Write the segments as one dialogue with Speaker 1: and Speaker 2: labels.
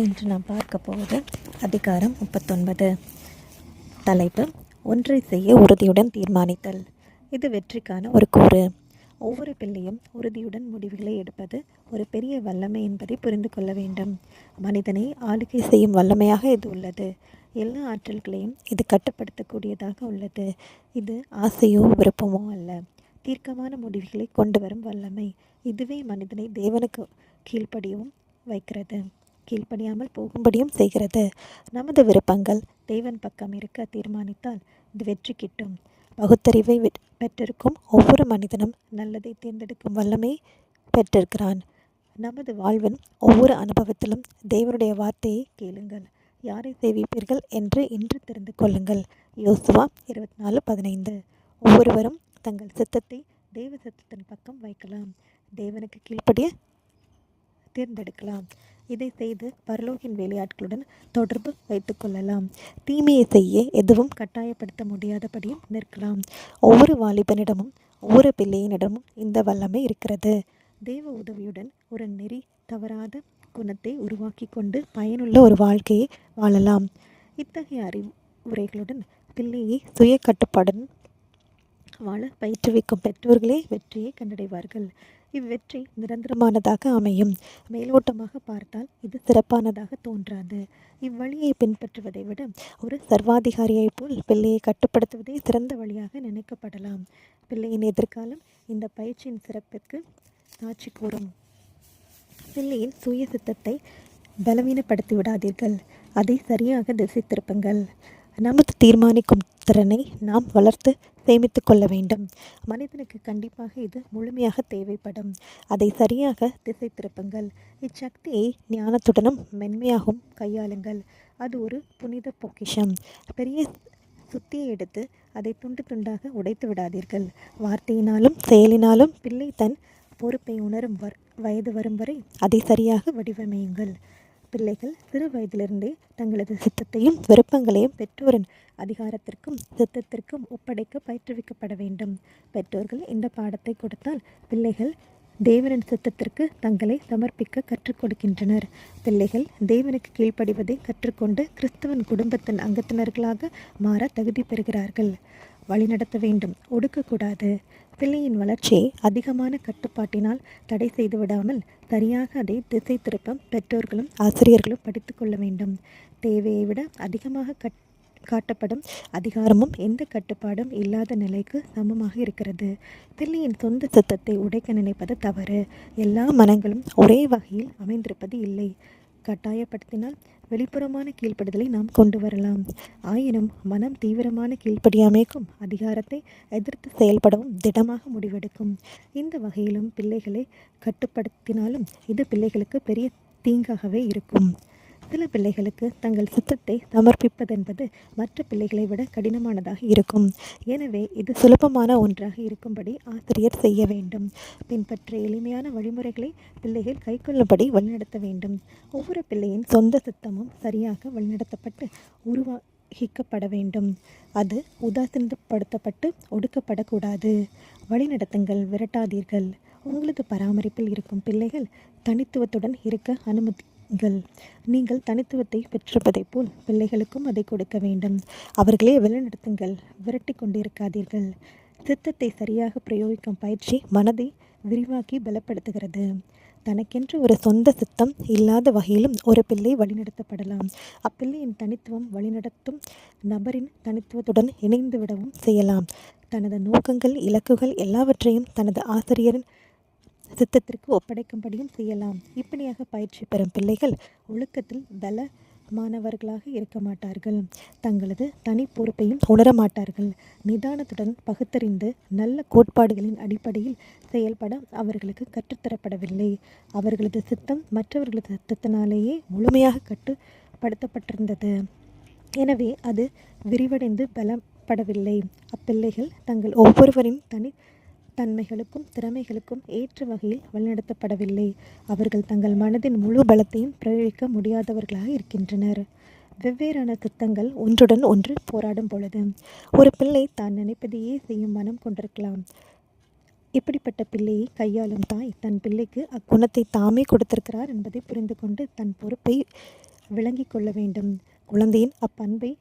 Speaker 1: இன்று நாம் பார்க்க போவது அதிகாரம் 39. தலைப்பு: ஒன்றை செய்ய உறுதியுடன் தீர்மானித்தல். இது வெற்றிக்கான ஒரு கூறு. ஒவ்வொரு பிள்ளையும் உறுதியுடன் முடிவுகளை எடுப்பது ஒரு பெரிய வல்லமை என்பதை புரிந்து கொள்ள வேண்டும். மனிதனை ஆளுகை செய்யும் வல்லமையாக இது உள்ளது. எல்லா ஆற்றல்களையும் இது கட்டுப்படுத்தக்கூடியதாக உள்ளது. இது ஆசையோ விருப்பமோ அல்ல, தீர்க்கமான முடிவுகளை கொண்டு வரும் வல்லமை. இதுவே மனிதனை தேவனுக்கு கீழ்ப்படியாமல் போகும்படியும் செய்கிறது. நமது விருப்பங்கள் தேவன் பக்கம் இருக்க தீர்மானித்தால் இது வெற்றி கிட்டும். பகுத்தறிவை பெற்றிருக்கும் ஒவ்வொரு மனிதனும் நல்லதை தேர்ந்தெடுக்கும் வல்லமை பெற்றிருக்கிறான். நமது வாழ்வின் ஒவ்வொரு அனுபவத்திலும் தேவனுடைய வார்த்தையை கேளுங்கள், யாரை சேவிப்பீர்கள் என்று இன்று தெரிந்து கொள்ளுங்கள். யோசுவா 24:15. ஒவ்வொருவரும் தங்கள் சித்தத்தை தேவ சித்தத்தின் பக்கம் வைக்கலாம். தேவனுக்கு கீழ்ப்படிய தேர்ந்தெடுக்கலாம். இதை செய்து பரலோகின் வேலையாட்களுடன் தொடர்பு வைத்துக் கொள்ளலாம். தீமையை செய்ய எதுவும் கட்டாயப்படுத்த முடியாதபடியும் நிற்கலாம். ஒவ்வொரு வாலிபனிடமும் ஒவ்வொரு பிள்ளையினிடமும் இந்த வல்லமை இருக்கிறது. தேவ உதவியுடன் ஒரு நெறி தவறாத குணத்தை உருவாக்கி கொண்டு பயனுள்ள ஒரு வாழ்க்கையை வாழலாம். இத்தகைய அறிவுரைகளுடன் பிள்ளையை சுய கட்டுப்பாடுடன் வாழ பயிற்றுவிக்கும் பெற்றோர்களே வெற்றியை கண்டடைவார்கள். இவ்வெற்றி நிரந்தரமானதாக அமையும். மேலோட்டமாக பார்த்தால் இது சிறப்பானதாக தோன்றாது. இவ்வழியை பின்பற்றுவதை விட ஒரு சர்வாதிகாரியைப் போல் பிள்ளையை கட்டுப்படுத்துவதே சிறந்த வழியாக நினைக்கப்படலாம். பிள்ளையின் எதிர்காலம் இந்த பயிற்சியின் சிறப்பிற்கு சாட்சி கூறும். பிள்ளையின் சுய சித்தத்தை பலவீனப்படுத்தி விடாதீர்கள். அதை சரியாக திசை திருப்புங்கள். நமது தீர்மானிக்கும் திறனை நாம் வளர்த்து சேமித்து கொள்ள வேண்டும். மனிதனுக்கு கண்டிப்பாக இது முழுமையாக தேவைப்படும். அதை சரியாக திசை திருப்புங்கள். இச்சக்தியை ஞானத்துடனும் மென்மையாகவும் கையாளுங்கள். அது ஒரு புனித பொக்கிஷம். பெரிய சுத்தியை எடுத்து அதை துண்டு துண்டாக உடைத்து விடாதீர்கள். வார்த்தையினாலும் செயலினாலும் பிள்ளை தன் பொறுப்பை உணரும் வயது வரும் வரை அதை சரியாக வடிவமையுங்கள். பிள்ளைகள் சிறு வயதிலிருந்தே தங்களது சித்தத்தையும் விருப்பங்களையும் பெற்றோரின் அதிகாரத்திற்கும் சித்தத்திற்கும் ஒப்படைக்க பயிற்றுவிக்கப்பட வேண்டும். பெற்றோர்கள் இந்த பாடத்தை கொடுத்தால் பிள்ளைகள் தேவனின் சித்தத்திற்கு தங்களை சமர்ப்பிக்க கற்றுக் கொடுக்கின்றனர். பிள்ளைகள் தேவனுக்கு கீழ்ப்படிவதை கற்றுக்கொண்டு கிறிஸ்தவன் குடும்பத்தின் அங்கத்தினர்களாக மாற தகுதி பெறுகிறார்கள். வழிநடத்த வேண்டும், ஒடுக்கக்கூடாது. பிள்ளையின் வளர்ச்சியை அதிகமான கட்டுப்பாட்டினால் தடை செய்து விடாமல் சரியாக அதை திசை திருப்ப பெற்றோர்களும் ஆசிரியர்களும் படித்து கொள்ள வேண்டும். தேவையை விட அதிகமாக காட்டப்படும் அதிகாரமும் எந்த கட்டுப்பாடும் இல்லாத நிலைக்கு சமமாக இருக்கிறது. பிள்ளையின் சொந்த சித்தத்தை உடைக்க நினைப்பது தவறு. எல்லா மனங்களும் ஒரே வகையில் அமைந்திருப்பது இல்லை. கட்டாயப்படுத்தினால் வெளிப்புறமான கீழ்ப்படுதலை நாம் கொண்டு வரலாம். ஆயினும் மனம் தீவிரமான கீழ்ப்படியாமைக்கும் அதிகாரத்தை எதிர்த்து செயல்படவும் திடமாக முடிவெடுக்கும். இந்த வகையிலும் பிள்ளைகளை கட்டுப்படுத்தினாலும் இது பிள்ளைகளுக்கு பெரிய தீங்காகவே இருக்கும். சில பிள்ளைகளுக்கு தங்கள் சித்தத்தை சமர்ப்பிப்பதென்பது மற்ற பிள்ளைகளை விட கடினமானதாக இருக்கும். எனவே இது சுலபமான ஒன்றாக இருக்கும்படி ஆசிரியர் செய்ய வேண்டும். பின்பற்ற எளிமையான வழிமுறைகளை பிள்ளைகள் கைக்கொள்ளும்படி வழிநடத்த வேண்டும். ஒவ்வொரு பிள்ளையின் சொந்த சித்தமும் சரியாக வழிநடத்தப்பட்டு உருவாகிக்கப்பட வேண்டும். அது உதாசீனப்படுத்தப்பட்டு ஒடுக்கப்படக்கூடாது. வழிநடத்துங்கள், விரட்டாதீர்கள். உங்களது பராமரிப்பில் இருக்கும் பிள்ளைகள் தனித்துவத்துடன் இருக்க நீங்கள் தனித்துவத்தை பெற்றிருப்பதைப் போல் பிள்ளைகளுக்கும் அதை கொடுக்க வேண்டும். அவர்களே வழிநடத்துங்கள், விரட்டி கொண்டிருக்காதீர்கள். சித்தத்தை சரியாக பிரயோகிக்கும் பயிற்சி மனதை விரிவாக்கி பலப்படுத்துகிறது. தனக்கென்று ஒரு சொந்த சித்தம் இல்லாத வகையிலும் ஒரு பிள்ளை வழிநடத்தப்படலாம். அப்பிள்ளையின் தனித்துவம் வழிநடத்தும் நபரின் தனித்துவத்துடன் இணைந்து விடவும் செய்யலாம். தனது நோக்கங்கள், இலக்குகள் எல்லாவற்றையும் தனது ஆசிரியரின் சித்தத்திற்கு ஒப்படைக்கும்படியும் செய்யலாம். இப்படியாக பயிற்சி பெறும் பிள்ளைகள் ஒழுக்கத்தில் பலமானவர்களாக இருக்க மாட்டார்கள். தங்களது தனி பொறுப்பையும் உணரமாட்டார்கள். நிதானத்துடன் பகுத்தறிந்து நல்ல கோட்பாடுகளின் அடிப்படையில் செயல்பட அவர்களுக்கு கற்றுத்தரப்படவில்லை. அவர்களது சித்தம் மற்றவர்களது சித்தத்தினாலேயே முழுமையாக கட்டுப்படுத்தப்பட்டிருந்தது. எனவே அது விரிவடைந்து பலப்படவில்லை. அப்பிள்ளைகள் தங்கள் ஒவ்வொருவரின் தன்மைகளுக்கும் திறமைகளுக்கும் ஏற்ற வகையில் வழிநடத்தப்படவில்லை. அவர்கள் தங்கள் மனதின் முழு பலத்தையும் பிரயோகிக்க முடியாதவர்களாக இருக்கின்றனர். வெவ்வேறான சித்தங்கள் ஒன்றுடன் ஒன்று போராடும் பொழுது ஒரு பிள்ளை தான் நினைப்பதையே செய்யும் மனம் கொண்டிருக்கலாம். இப்படிப்பட்ட பிள்ளையை கையாளும் தாய் தன் பிள்ளைக்கு அக்குணத்தை தாமே கொடுத்திருக்கிறார் என்பதை புரிந்து கொண்டு தன் பொறுப்பை விளங்கி கொள்ள வேண்டும். குழந்தையின் அப்பண்பை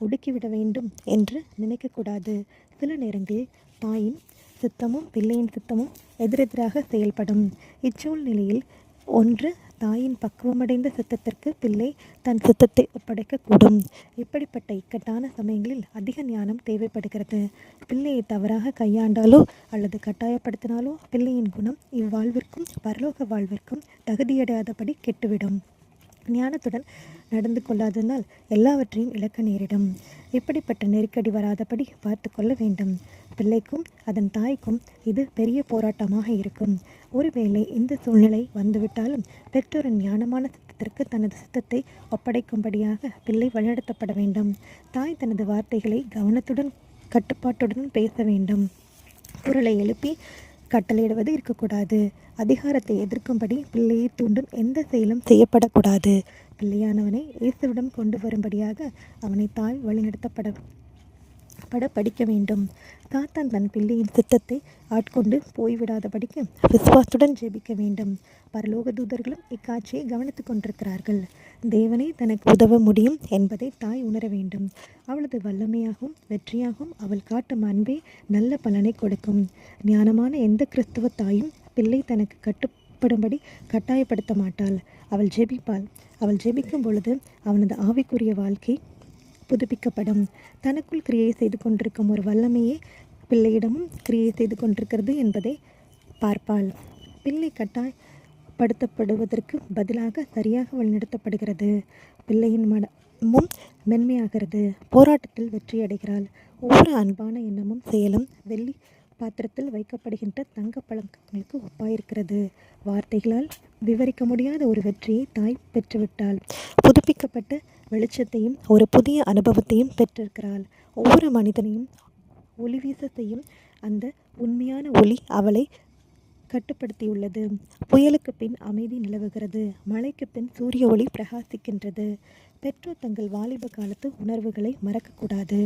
Speaker 1: ஒடுக்கிவிட வேண்டும் என்று நினைக்கக்கூடாது. சில நேரங்களில் தாயின் சித்தமும் பிள்ளையின் சித்தமும் எதிரெதிராக செயல்படும். இச்சூழ்நிலையில் ஒன்று தாயின் பக்குவமடைந்த சித்தத்திற்கு பிள்ளை தன் சித்தத்தை ஒப்படைக்கக்கூடும். இப்படிப்பட்ட இக்கட்டான சமயங்களில் அதிக ஞானம் தேவைப்படுகிறது. பிள்ளையை தவறாக கையாண்டாலோ அல்லது கட்டாயப்படுத்தினாலோ பிள்ளையின் குணம் இவ்வாழ்விற்கும் பரலோக வாழ்விற்கும் தகுதியடையாதபடி கெட்டுவிடும். ஞானத்துடன் நடந்து கொள்ளாததால் எல்லாவற்றையும் இழக்க நேரிடும். இப்படிப்பட்ட நெருக்கடி வராதபடி பார்த்து கொள்ள வேண்டும். பிள்ளைக்கும் அதன் தாய்க்கும் இது பெரிய போராட்டமாக இருக்கும். ஒருவேளை இந்த சூழ்நிலை வந்துவிட்டாலும் பெற்றோரின் ஞானமான சித்தத்திற்கு தனது சித்தத்தை ஒப்படைக்கும்படியாக பிள்ளை வழிநடத்தப்பட வேண்டும். தாய் தனது வார்த்தைகளை கவனத்துடன் கட்டுப்பாட்டுடன் பேச வேண்டும். குரலை எழுப்பி கட்டளையிடுவது இருக்கக்கூடாது. அதிகாரத்தை எதிர்க்கும்படி பிள்ளையை தூண்டும் எந்த செயலும் செய்யப்படக்கூடாது. பிள்ளையானவனை இயேசுவிடம் கொண்டு வரும்படியாக அவனை தாய் வழிநடத்தப்பட படிக்க வேண்டும். சாத்தான் தன் பிள்ளையின் சித்தத்தை ஆட்கொண்டு போய்விடாதபடிக்கு விசுவாசத்துடன் ஜெபிக்க வேண்டும். பரலோக தூதர்களும் இக்காட்சியை கவனித்துக் கொண்டிருக்கிறார்கள். தேவனே தனக்கு உதவ முடியும் என்பதை தாய் உணர வேண்டும். அவளது வல்லமையாகவும் வெற்றியாகவும் அவள் காட்டும் அன்பே நல்ல பலனை கொடுக்கும். ஞானமான எந்த கிறிஸ்துவ தாயும் பிள்ளை தனக்கு கட்டுப்படும்படி கட்டாயப்படுத்த மாட்டாள். அவள் ஜெபிப்பாள். அவள் ஜெபிக்கும் பொழுது அவனது ஆவிக்குரிய வாழ்க்கை புதுப்பிக்கப்படும். தனக்குள் கிரியை செய்து கொண்டிருக்கும் ஒரு வல்லமையே பிள்ளையிடமும் கிரியை செய்து கொண்டிருக்கிறது என்பதை பார்ப்பாள். பிள்ளை கட்டாயப்படுத்தப்படுவதற்கு பதிலாக சரியாக வழிநடத்தப்படுகிறது. பிள்ளையின் மனமும் மென்மையாகிறது. போராட்டத்தில் வெற்றியடைகிறாள். ஒவ்வொரு அன்பான எண்ணமும் செயலும் வெள்ளி பாத்திரத்தில் வைக்கப்படுகின்ற தங்க பழங்களுக்கு ஒப்பாயிருக்கிறது. வார்த்தைகளால் விவரிக்க முடியாத ஒரு வெற்றியை தாய் பெற்றுவிட்டாள். புதுப்பிக்கப்பட்ட வெளிச்சத்தையும் ஒரு புதிய அனுபவத்தையும் பெற்றிருக்கிறாள். ஒவ்வொரு மனிதனையும் ஒளி வீச செய்யும் அந்த உண்மையான ஒளி அவளை கட்டுப்படுத்தியுள்ளது. புயலுக்கு பின் அமைதி நிலவுகிறது. மழைக்கு பின் சூரிய ஒளி பிரகாசிக்கின்றது. பெற்றோர் தங்கள் வாலிப காலத்து உணர்வுகளை மறக்கக்கூடாது.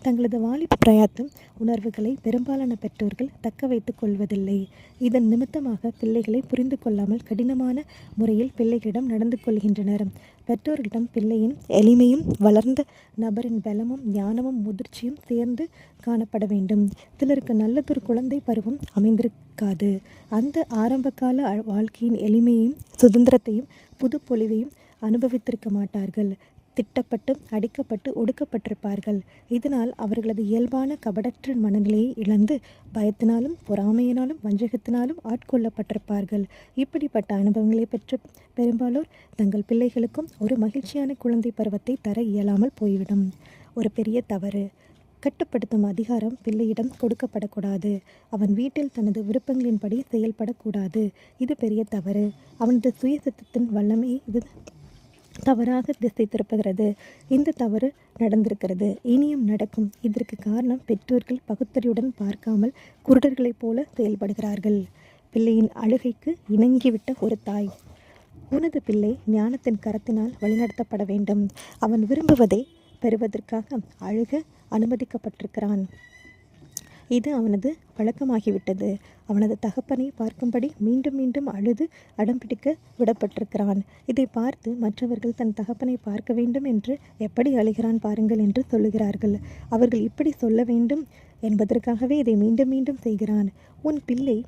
Speaker 1: தங்களது வாலிப பிரயாத்தம் உணர்வுகளை பெரும்பாலான பெற்றோர்கள் தக்க வைத்துக் கொள்வதில்லை. இதன் நிமித்தமாக பிள்ளைகளை புரிந்து கொள்ளாமல் கடினமான முறையில் பிள்ளைகளிடம் நடந்து கொள்கின்றனர். பெற்றோர்களிடம் பிள்ளையின் எளிமையும் வளர்ந்த நபரின் பலமும் ஞானமும் முதிர்ச்சியும் சேர்ந்து காணப்பட வேண்டும். சிலருக்கு நல்லதொரு குழந்தை பருவம் அமைந்திருக்காது. அந்த ஆரம்பகால வாழ்க்கையின் எளிமையையும் சுதந்திரத்தையும் புது பொலிவையும் அனுபவித்திருக்க மாட்டார்கள். திட்டப்பட்டு அடிக்கப்பட்டு ஒடுக்கப்பட்டிருப்பார்கள். இதனால் அவர்களது இயல்பான கபடற்ற மனநிலையை இழந்து பயத்தினாலும் பொறாமையினாலும் வஞ்சகத்தினாலும் ஆட்கொள்ளப்பட்டிருப்பார்கள். இப்படிப்பட்ட அனுபவங்களை பெற்ற பெரும்பாலோர் தங்கள் பிள்ளைகளுக்கும் ஒரு மகிழ்ச்சியான குழந்தை பருவத்தை தர இயலாமல் போய்விடும். ஒரு பெரிய தவறு. கட்டுப்படுத்தும் அதிகாரம் பிள்ளையிடம் கொடுக்கப்படக்கூடாது. அவன் வீட்டில் தனது விருப்பங்களின்படி செயல்படக்கூடாது. இது பெரிய தவறு. அவனது சுயசித்தத்தின் வல்லமையை இது தவறாக திசை திருப்புகிறது. இந்த தவறு நடந்திருக்கிறது, இனியும் நடக்கும். இதற்கு காரணம் பெற்றோர்கள் பகுத்தறிவுடன் பார்க்காமல் குருடர்களைப் போல செயல்படுகிறார்கள். பிள்ளையின் அழுகைக்கு இணங்கிவிட்ட ஒரு தாய். உனது பிள்ளை ஞானத்தின் கரத்தினால் வழிநடத்தப்பட வேண்டும். அவன் விரும்புவதை பெறுவதற்காக அழுக அனுமதிக்கப்பட்டிருக்கிறான். இது அவனது பழக்கமாகிவிட்டது. அவனது தகப்பனை பார்க்கும்படி மீண்டும் மீண்டும் அழுது அடம்பிடிக்க விடப்பட்டிருக்கிறான். இதை பார்த்து மற்றவர்கள் தன் தகப்பனை பார்க்க வேண்டும் என்று எப்படி அழுகிறான் பாருங்கள் என்று சொல்லுகிறார்கள். அவர்கள் இப்படி சொல்ல வேண்டும் என்பதற்காகவே இதை மீண்டும் மீண்டும் செய்கிறான். உன் பிள்ளை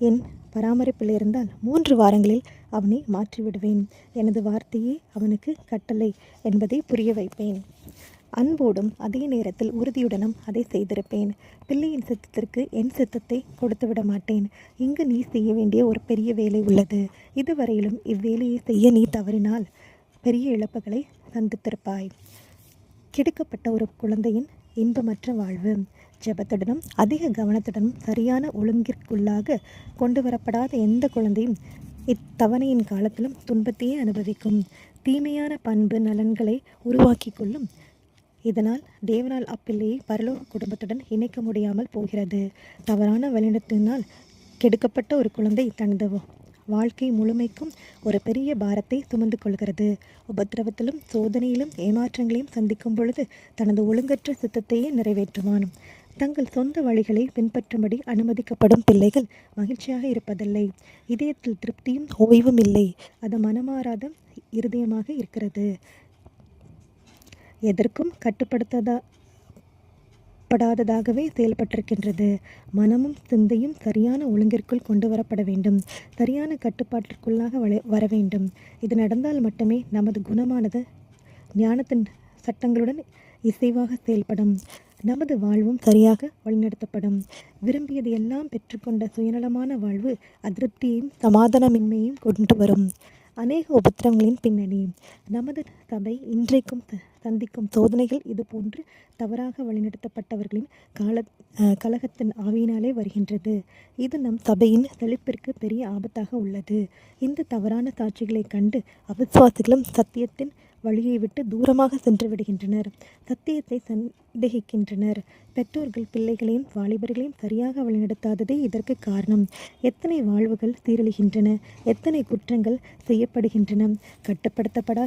Speaker 1: என் பராமரிப்பில் இருந்தால் 3 வாரங்களில் அவனை மாற்றிவிடுவேன். எனது வார்த்தையே அவனுக்கு கட்டளை என்பதை புரிய வைப்பேன். அன்போடும் அதே நேரத்தில் உறுதியுடனும் அதை செய்திருப்பேன். பிள்ளையின் சித்தத்திற்கு என் சித்தத்தை கொடுத்துவிட மாட்டேன். இங்கு நீ செய்ய வேண்டிய ஒரு பெரிய வேலை உள்ளது. இதுவரையிலும் இவ்வேலையை செய்ய நீ தவறினால் பெரிய இழப்புகளை சந்தித்திருப்பாய். கெடுக்கப்பட்ட ஒரு குழந்தையின் இன்பமற்ற வாழ்வு. ஜெபத்துடனும் அதிக கவனத்துடனும் சரியான ஒழுங்கிற்குள்ளாக கொண்டு வரப்படாத எந்த குழந்தையும் இத்தவணையின் காலத்திலும் துன்பத்தையே அனுபவிக்கும். தீமையான பண்பு நலன்களை உருவாக்கி கொள்ளும். இதனால் தேவனால் அப்பிள்ளையை பரலோக குடும்பத்துடன் இணைக்க முடியாமல் போகிறது. தவறான வழிநடத்தினால் கெடுக்கப்பட்ட ஒரு குழந்தை தனது வாழ்க்கை முழுமைக்கும் ஒரு பெரிய பாரத்தை சுமந்து கொள்கிறது. உபத்திரவத்திலும் சோதனையிலும் ஏமாற்றங்களையும் சந்திக்கும் பொழுது தனது ஒழுங்கற்ற சித்தத்தையே நிறைவேற்றுவான். தங்கள் சொந்த வழிகளை பின்பற்றும்படி அனுமதிக்கப்படும் பிள்ளைகள் மகிழ்ச்சியாக இருப்பதில்லை. இதயத்தில் திருப்தியும் ஓய்வும் இல்லை. அது மனமாறாத இருதயமாக இருக்கிறது. எதற்கும் கட்டுப்படுத்தப்படாததாகவே செயல்பட்டிருக்கின்றது. மனமும் சிந்தையும் சரியான ஒழுங்கிற்குள் கொண்டு வரப்பட வேண்டும். சரியான கட்டுப்பாட்டிற்குள்ளாக வர வேண்டும். இது நடந்தால் மட்டுமே நமது குணமானது ஞானத்தின் சட்டங்களுடன் இசைவாக செயல்படும். நமது வாழ்வும் சரியாக வழிநடத்தப்படும். விரும்பியது எல்லாம் பெற்றுக்கொண்ட சுயநலமான வாழ்வு அதிருப்தியையும் சமாதானமின்மையையும் கொண்டு வரும். அநேக உபத்திரவங்களின் பின்னணி. நமது சபை இன்றைக்கும் சந்திக்கும் சோதனைகள் இதுபோன்று தவறாக வழிநடத்தப்பட்டவர்களின் கலகத்தின் ஆவியினாலே வருகின்றது. இது நம் சபையின் செழிப்பிற்கு பெரிய ஆபத்தாக உள்ளது. இந்த தவறான சாட்சிகளை கண்டு அவிசுவாசிகளும் சத்தியத்தின் வழியை விட்டு தூரமாக சென்று விடுகின்றனர். சத்தியத்தை சந்தேகிக்கின்றனர். பெற்றோர்கள் பிள்ளைகளையும் வாலிபர்களையும் சரியாக வழிநடத்தாததே இதற்கு காரணம். எத்தனை வாழ்வுகள் சீரழிகின்றன, எத்தனை குற்றங்கள் செய்யப்படுகின்றன. கட்டுப்படுத்தப்பட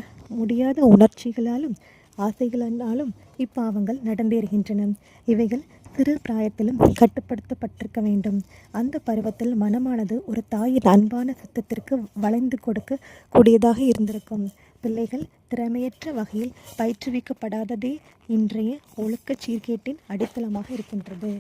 Speaker 1: முடியாத உணர்ச்சிகளாலும் ஆசைகளினாலும் இப்பாவங்கள் நடந்தேறுகின்றன. இவைகள் சிறு பிராயத்திலும் கட்டுப்படுத்தப்பட்டிருக்க வேண்டும். அந்த பருவத்தில் மனமானது ஒரு தாயின் அன்பான சித்தத்திற்கு வளைந்து கொடுக்க கூடியதாக இருந்திருக்கும். பிள்ளைகள் திறமையற்ற வகையில் பயிற்றுவிக்கப்படாததே இன்றைய ஒழுக்க சீர்கேட்டின் அடித்தளமாக இருக்கின்றது.